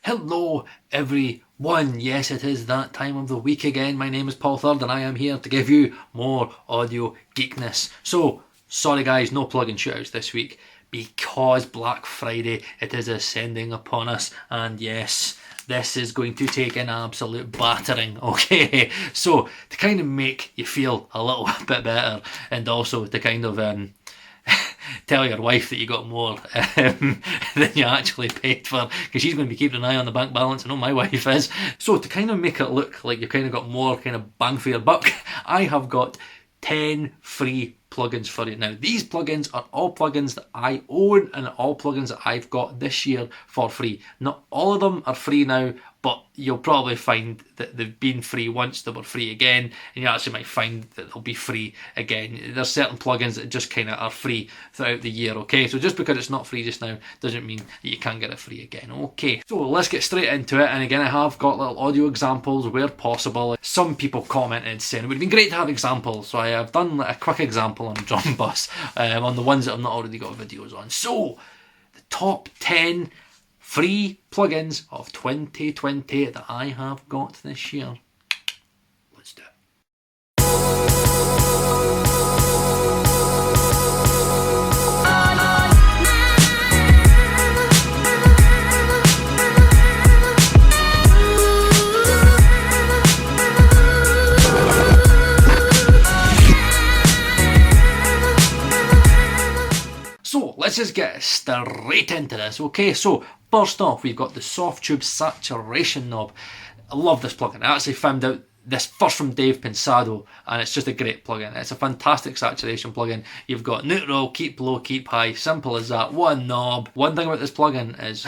Hello everyone, yes it is that time of the week again. My name is Paul Third and I am here to give you more audio geekness. So, sorry guys, no plug-in shoutouts this week because Black Friday, it is ascending upon us, and yes, this is going to take an absolute battering, okay? So, to kind of make you feel a little bit better, and also to kind of tell your wife that you got more than you actually paid for, because she's going to be keeping an eye on the bank balance. I know my wife is. So to kind of make it look like you've kind of got more kind of bang for your buck, I have got 10 free plugins for you. Now, these plugins are all plugins that I own and all plugins that I've got this year for free. Not all of them are free now, but you'll probably find that they've been free once, they were free again, and you actually might find that they'll be free again. There's certain plugins that just kind of are free throughout the year, okay? So just because it's not free just now doesn't mean that you can't get it free again, okay? So let's get straight into it, and again, I have got little audio examples where possible. Some people commented saying it would have been great to have examples, so I have done a quick example on Drum Bus, on the ones that I've not already got videos on. So, the top 10 free plugins of 2020 that I have got this year. Let's do it. So let's just get straight into this, okay? So first off, we've got the Soft Tube Saturation Knob. I love this plugin. I actually found out this first from Dave Pensado, and it's just a great plugin. It's a fantastic saturation plugin. You've got neutral, keep low, keep high, simple as that, one knob. One thing about this plugin is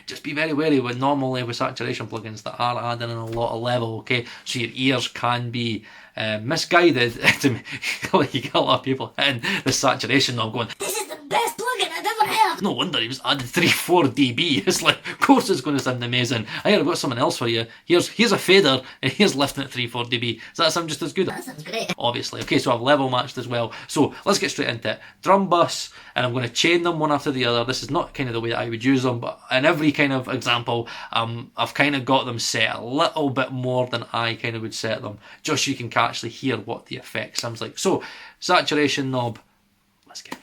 just be very wary with normally with saturation plugins that are adding in a lot of level, okay? So your ears can be misguided. You get a lot of people hitting the saturation knob going, "This is the best plugin I've ever heard." No wonder he was added 3-4 dB. It's like, of course it's going to sound amazing. I've got something else for you. Here's a fader, and here's lifting at 3-4 dB. Does that sound just as good? That sounds great. Obviously. Okay, so I've level matched as well. So let's get straight into it. Drum bus, and I'm going to chain them one after the other. This is not kind of the way that I would use them, but in every kind of example, I've kind of got them set a little bit more than I kind of would set them, just so you can actually hear what the effect sounds like. So, saturation knob, let's get it.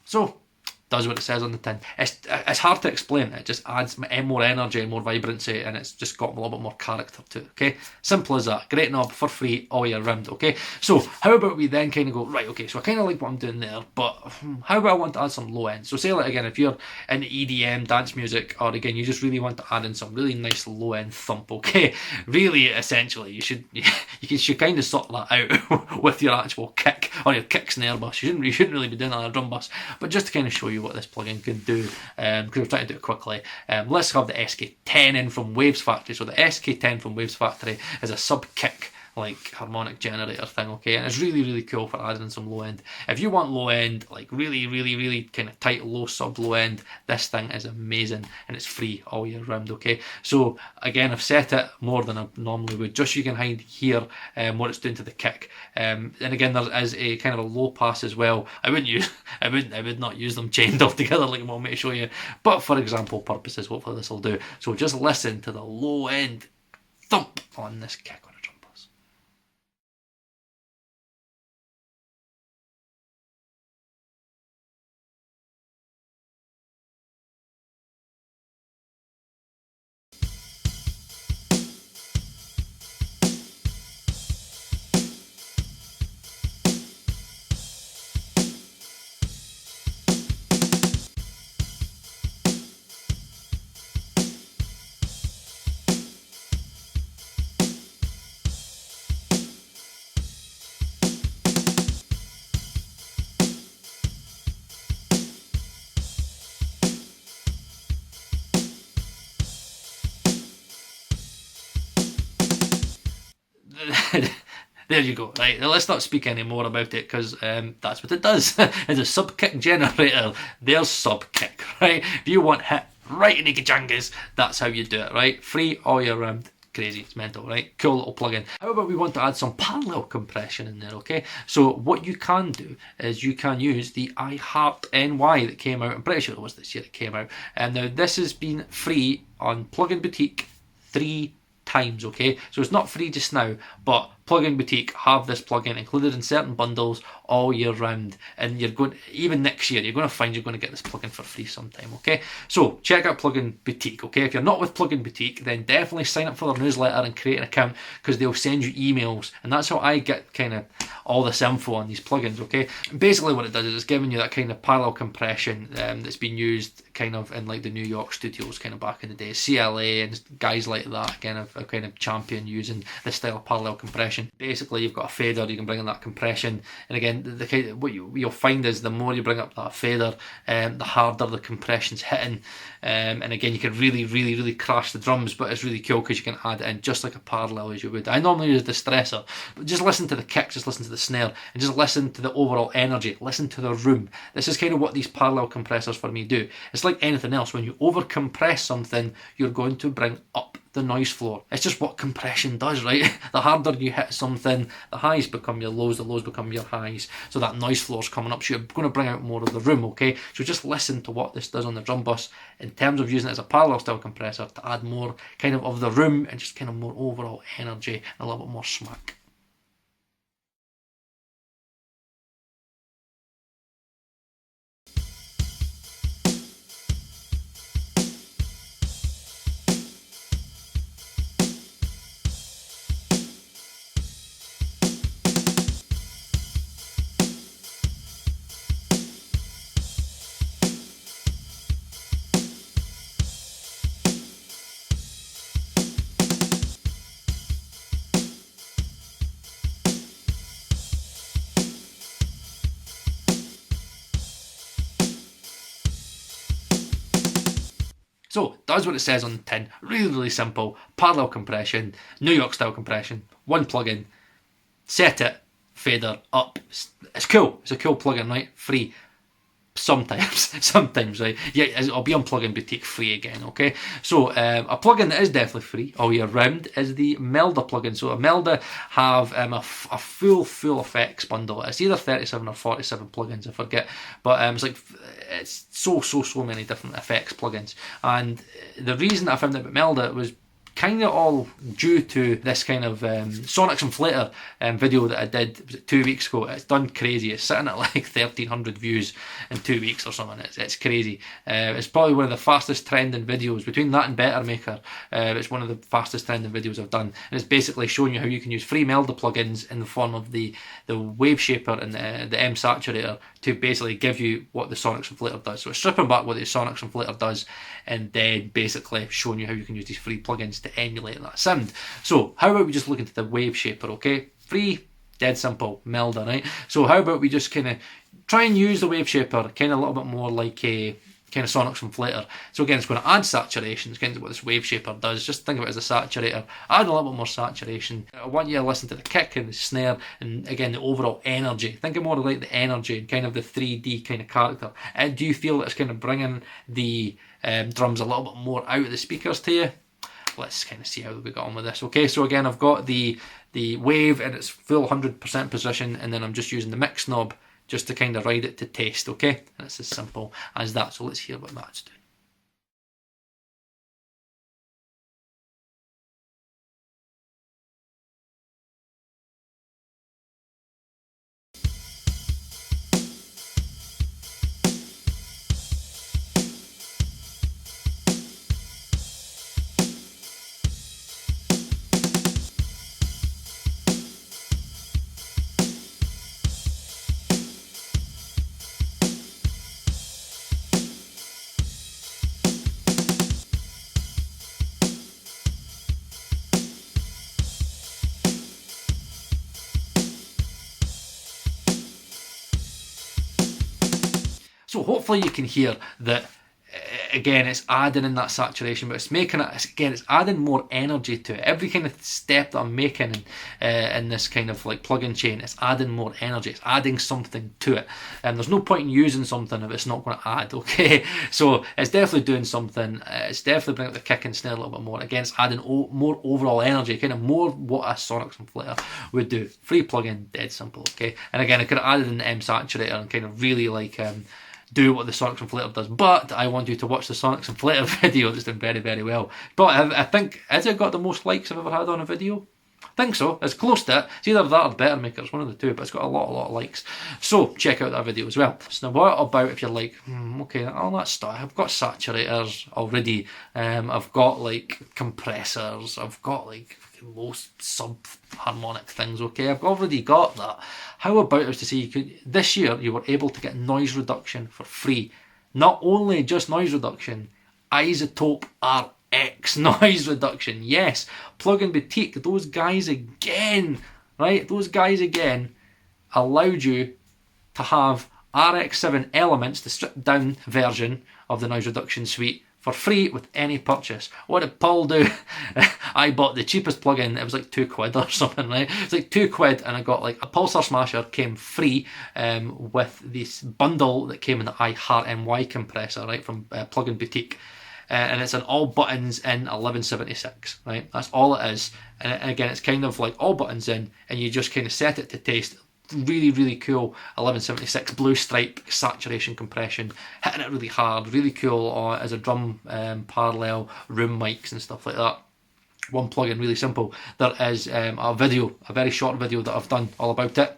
So, does what it says on the tin. It's hard to explain. It just adds more energy and more vibrancy, and it's just got a little bit more character to it, okay? Simple as that. Great knob for free all year round, okay? So, how about we then kind of go, right, okay, so I kind of like what I'm doing there, but how about I want to add some low end? So say like again, if you're into EDM, dance music, or again, you just really want to add in some really nice low end thump, okay? Really, essentially, you should kind of sort that out with your actual kick, or your kick snare bus. You shouldn't really be doing that on a drum bus, but just to kind of show you what this plugin can do, because we're trying to do it quickly. Let's have the SK10 in from Waves Factory. So the SK10 from Waves Factory is a sub kick like harmonic generator thing, okay, and it's really, really cool for adding some low end. If you want low end, like really, really, really kind of tight low sub low end, this thing is amazing, and it's free all year round, okay? So again, I've set it more than I normally would, just so you can hear what it's doing to the kick. And again, there is a kind of a low pass as well. I would not use them chained off together like I'm going to show you, but for example purposes, hopefully this will do. So just listen to the low end thump on this kick on a drum bus. There you go. Right, now let's not speak any more about it, because that's what it does. It's a sub-kick generator. There's sub-kick, right? If you want hit right in the gajangas, that's how you do it, right? Free all year round. Crazy, it's mental, right? Cool little plugin. How about we want to add some parallel compression in there, okay? So what you can do is you can use the iHeart NY that came out. I'm pretty sure it was this year it came out. And now this has been free on Plugin Boutique 3 times, okay? So it's not free just now, but Plugin Boutique have this plugin included in certain bundles all year round, and you're going, even next year, you're going to find you're going to get this plugin for free sometime, okay? So check out Plugin Boutique, okay? If you're not with Plugin Boutique, then definitely sign up for their newsletter and create an account, because they'll send you emails, and that's how I get kind of all this info on these plugins, okay? Basically what it does is it's giving you that kind of parallel compression that's been used kind of in like the New York studios kind of back in the day. CLA and guys like that kind of champion using this style of parallel compression. Basically you've got a fader, you can bring in that compression, and again the kind of, what you'll find is the more you bring up that fader, the harder the compression's hitting, and again you can really crash the drums, but it's really cool because you can add it in just like a parallel as you would. I normally use the stressor, but just listen to the kick, just listen to the snare, and just listen to the overall energy, listen to the room. This is kind of what these parallel compressors for me do. It's like anything else. When you over compress something, you're going to bring up the noise floor. It's just what compression does, right? The harder you hit something, the highs become your lows, the lows become your highs. So that noise floor's coming up, so you're going to bring out more of the room, okay? So just listen to what this does on the drum bus in terms of using it as a parallel style compressor to add more kind of the room and just kind of more overall energy and a little bit more smack. So, does what it says on the tin. Really simple. Parallel compression, New York style compression, one plugin, set it, fader, up. It's cool. It's a cool plugin, right? Free. Sometimes, right? Yeah, I'll be on Plugin Boutique free again, okay? So, a plugin that is definitely free all year round is the Melda plugin. So, Melda have a full effects bundle. It's either 37 or 47 plugins, I forget. But it's so many different effects plugins. And the reason I found out about Melda was kind of all due to this kind of Sonics Inflator video that I did, was it 2 weeks ago. It's done crazy. It's sitting at like 1,300 views in 2 weeks or something. It's crazy. It's probably one of the fastest trending videos. Between that and Better Maker, it's one of the fastest trending videos I've done. And it's basically showing you how you can use free Melda plugins in the form of the Wave Shaper and the M Saturator to basically give you what the Sonics Inflator does. So it's stripping back what the Sonics Inflator does and then basically showing you how you can use these free plugins to emulate that sound. So how about we just look into the Wave Shaper, okay? Free, dead simple, Melda, right? So how about we just kind of try and use the Wave Shaper kind of a little bit more like a kind of Sonics Inflator. So again, it's going to add saturation. It's kind of what this Wave Shaper does. Just think of it as a saturator. Add a little bit more saturation. I want you to listen to the kick and the snare and again the overall energy. Think of more like the energy and kind of the 3D kind of character. Do you feel that it's kind of bringing the drums a little bit more out of the speakers to you? Let's kind of see how we got on with this. Okay, so again, I've got the wave in its full 100% position, and then I'm just using the mix knob just to kind of ride it to taste, okay? And it's as simple as that. So let's hear what that's doing. So hopefully you can hear that again, it's adding in that saturation, but it's making it, again, it's adding more energy to it. Every kind of step that I'm making in this kind of like plug-in chain, it's adding more energy, it's adding something to it. And there's no point in using something if it's not going to add, okay? So it's definitely doing something. It's definitely bringing the kick and snare a little bit more. Again, it's adding more overall energy, kind of more what a Sonics and Flair would do. Free plug-in, dead simple, okay? And again, I could have added in the M saturator and kind of really like do what the Sonics Inflator does, but I want you to watch the Sonics Inflator video that's done very, very well. But I think, has it got the most likes I've ever had on a video? I think so. It's close to it. It's either that or Better Maker. It's one of the two, but it's got a lot of likes. So check out that video as well. So now what about if you're like, okay, all that stuff, I've got saturators already, I've got like compressors, I've got like most sub-harmonic things, okay, I've already got that. How about us to say this year you were able to get noise reduction for free? Not only just noise reduction, Isotope RX noise reduction. Yes, Plug-in Boutique, those guys again, right? Those guys again allowed you to have RX7 Elements, the stripped down version of the noise reduction suite, for free with any purchase. What did Paul do? I bought the cheapest plugin. It was like £2 or something, right? It's like £2 and I got like a Pulsar Smasher came free with this bundle that came in the iHeart NY compressor, right, from Plug-in Boutique. And it's an all buttons in 1176, right? That's all it is. And again, it's kind of like all buttons in, and you just kind of set it to taste. Really, really cool 1176 blue stripe saturation compression, hitting it really hard, really cool as a drum parallel, room mics and stuff like that. One plugin, really simple. There is a video, a very short video that I've done all about it.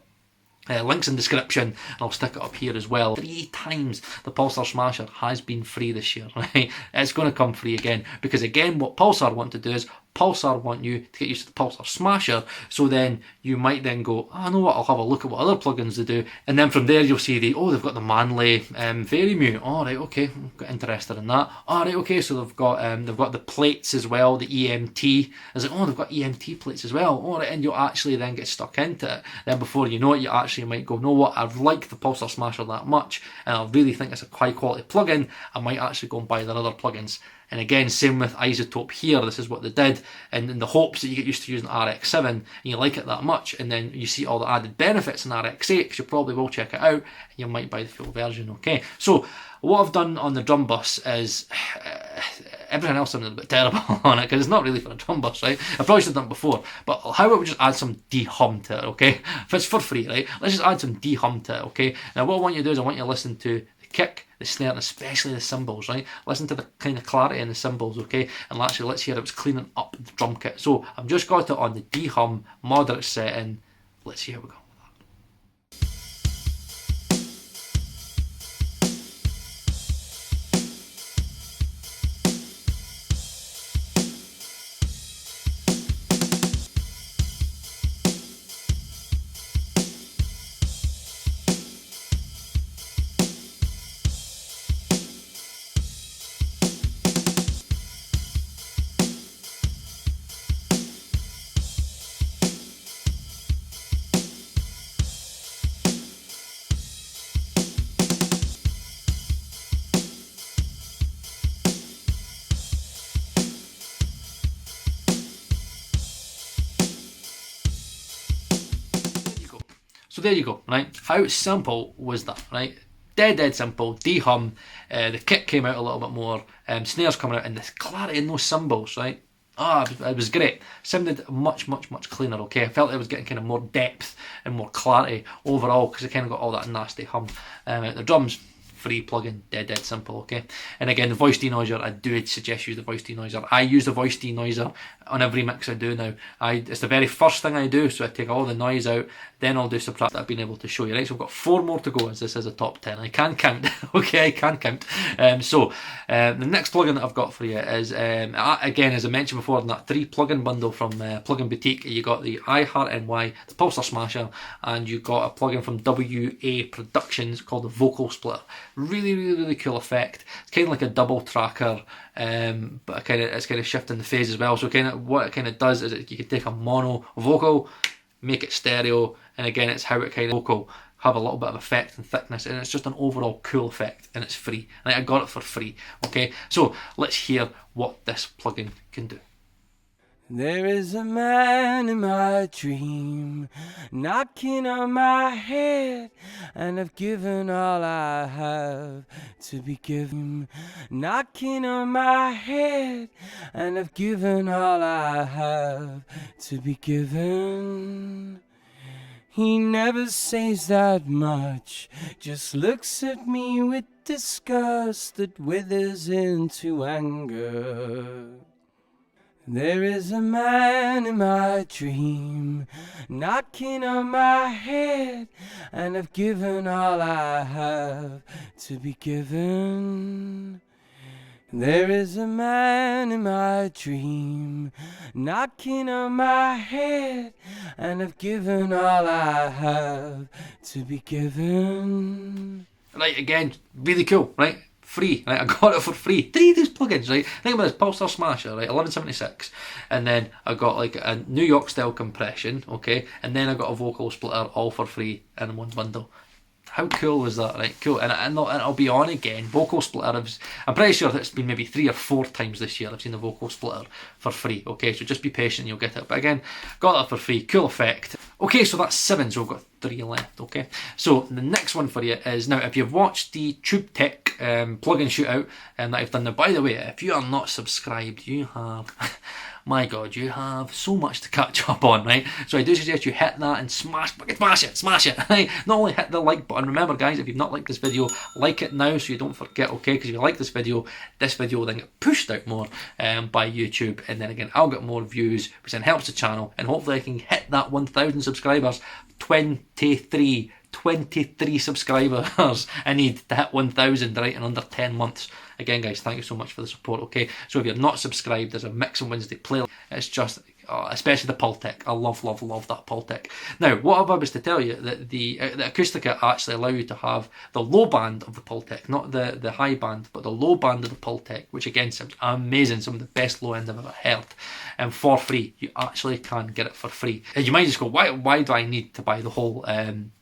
Links in description, and I'll stick it up here as well. 3 times the Pulsar Smasher has been free this year, right? It's going to come free again, because again, what Pulsar want to do is Pulsar want you to get used to the Pulsar Smasher, so then you might then go, oh, I know what, I'll have a look at what other plugins they do, and then from there you'll see they've got the Manley Varimute. Oh right, okay, got interested in that. Oh right, okay, so they've got the plates as well, the EMT. I was like, oh, they've got EMT plates as well. Oh right, and you'll actually then get stuck into it. Then before you know it, you actually might go, know what, I like the Pulsar Smasher that much, and I really think it's a high quality plugin. I might actually go and buy their other plugins. And again, same with Isotope here, this is what they did, and in the hopes that you get used to using RX7 and you like it that much, and then you see all the added benefits in RX8, because you probably will check it out, and you might buy the full version, okay? So, what I've done on the drum bus is, everything else sounded a bit terrible on it, because it's not really for a drum bus, right? I probably should have done it before, but how about we just add some de-hum to it, okay? If it's for free, right? Let's just add some de-hum to it, okay? Now what I want you to do is I want you to listen to kick, the snare, and especially the cymbals, right? Listen to the kind of clarity in the cymbals, okay? And actually, let's hear it was cleaning up the drum kit. So I've just got it on the de-hum moderate setting. Let's see how we go. So there you go, right? How simple was that, right? Dead simple, de-hum, the kick came out a little bit more, snares coming out, and the clarity in those cymbals, right? It was great. Sounded much cleaner, okay? I felt it was getting kind of more depth and more clarity overall, because it kind of got all that nasty hum out the drums. Free plugin, dead simple, okay? And again, the voice denoiser, I do suggest use the voice denoiser. I use the voice denoiser on every mix I do now. It's the very first thing I do, so I take all the noise out, then I'll do subtract that I've been able to show you, right? So we've got 4 more to go, as this is a top 10. I can count, okay, I can count. The next plugin that I've got for you is, again, as I mentioned before, in that 3 plugin bundle from Plug-in Boutique, you got the iHeart NY, the Pulsar Smasher, and you got a plugin from WA Productions called the Vocal Splitter. Really cool effect. It's kind of like a double tracker, but it's kind of shifting the phase as well. So what it kind of does is you can take a mono vocal, make it stereo, and again it's how it kind of vocal, have a little bit of effect and thickness, and it's just an overall cool effect, and it's free. I got it for free. Okay, so let's hear what this plugin can do. There is a man in my dream knocking on my head, and I've given all I have to be given. Knocking on my head, and I've given all I have to be given. He never says that much, just looks at me with disgust that withers into anger. There is a man in my dream knocking on my head, and I've given all I have to be given. There is a man in my dream knocking on my head, and I've given all I have to be given. Right, again, really cool, right? Free, right? I got it for free. 3 of these plugins, right? Think about this, Pulsar Smasher, right? 1176, and then I got like a New York style compression, okay, and then I got a vocal splitter, all for free in one bundle. How cool was that, right? Cool. And I'll be on again. Vocal splitter, I'm pretty sure it's been maybe 3 or 4 times this year I've seen the vocal splitter for free. Okay, so just be patient, you'll get it. But again, got that for free. Cool effect. Okay, so that's 7, so we've got 3 left. Okay, so the next one for you is, now if you've watched the Tube Tech plugin shootout that I've done now, by the way, if you are not subscribed, you have... my God, you have so much to catch up on, right? So I do suggest you hit that and smash it, right? Not only hit the like button, remember guys, if you've not liked this video, like it now so you don't forget, okay? Because if you like this video will then get pushed out more by YouTube, and then again, I'll get more views, which then helps the channel, and hopefully I can hit that 1,000 subscribers. 23 subscribers I need to hit 1,000, right, in under 10 months. Again guys, thank you so much for the support, okay? So if you're not subscribed, there's a Mix on Wednesday playlist. It's just, especially the Pultec. I love that Pultec. Now, what I was to tell you, that the Acoustica actually allow you to have the low band of the Pultec, not the high band, but the low band of the Pultec, which again sounds amazing, some of the best low end I've ever heard. And for free, you actually can get it for free. And you might just go, why do I need to buy the whole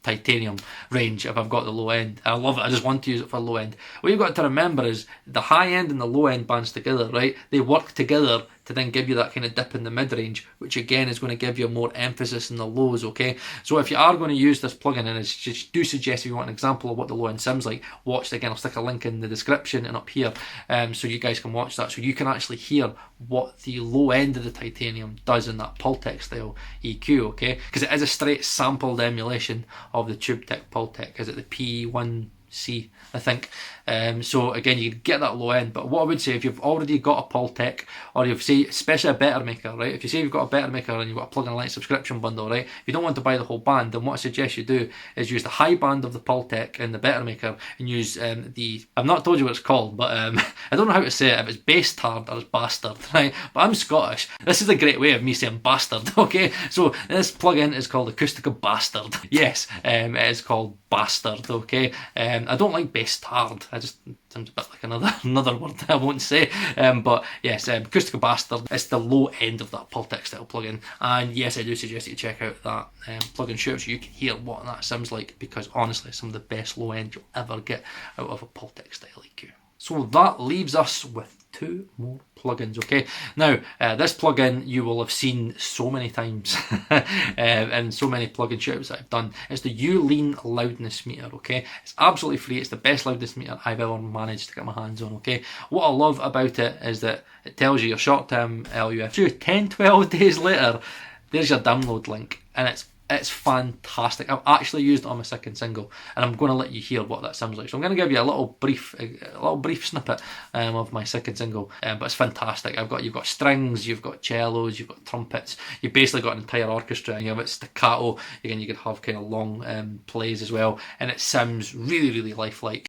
titanium range if I've got the low end? I love it, I just want to use it for low end. What you've got to remember is the high end and the low end bands together, right? They work together to then give you that kind of dip in the mid-range, which again is going to give you more emphasis in the lows, okay? So if you are going to use this plugin, and I do suggest if you want an example of what the low end sounds like, watch it again. I'll stick a link in the description and up here, so you guys can watch that, so you can actually hear what the low end of the titanium does in that Pultec style EQ, okay? Because it is a straight sampled emulation of the Tube Tech Pultec. Is it the P1C, I think? So again, you get that low end, but what I would say, if you've already got a Pultec, or you've say, especially a Better Maker, right? If you say you've got a Better Maker and you've got a plug-in light subscription bundle, right? If you don't want to buy the whole band, then what I suggest you do is use the high band of the Pultec and the Better Maker, and use I've not told you what it's called, but I don't know how to say it, if it's Bastard or it's Bastard, right? But I'm Scottish. This is a great way of me saying bastard, okay? So this plugin is called Acoustic Bastard. Yes, it is called Bastard, okay? I don't like Bastard. I just sounds a bit like another word I won't say. But yes, Acoustic Bastard. It's the low end of that Pultec style plugin, and yes, I do suggest you check out that plugin shootout so you can hear what that sounds like, because honestly, it's some of the best low end you'll ever get out of a Pultec style EQ. So that leaves us with 2 more plugins, okay? Now, this plugin you will have seen so many times and so many plugin shoutouts that I've done. It's the U-Lean loudness meter, okay? It's absolutely free. It's the best loudness meter I've ever managed to get my hands on, okay? What I love about it is that it tells you your short-term LUF. 10-12 days later, there's your download link, and it's fantastic. I've actually used it on my second single, and I'm going to let you hear what that sounds like. So I'm going to give you a little brief snippet of my second single, but it's fantastic. You've got strings, you've got cellos, you've got trumpets. You've basically got an entire orchestra, and you have it staccato. Again, you could have kind of long plays as well, and it sounds really, really lifelike.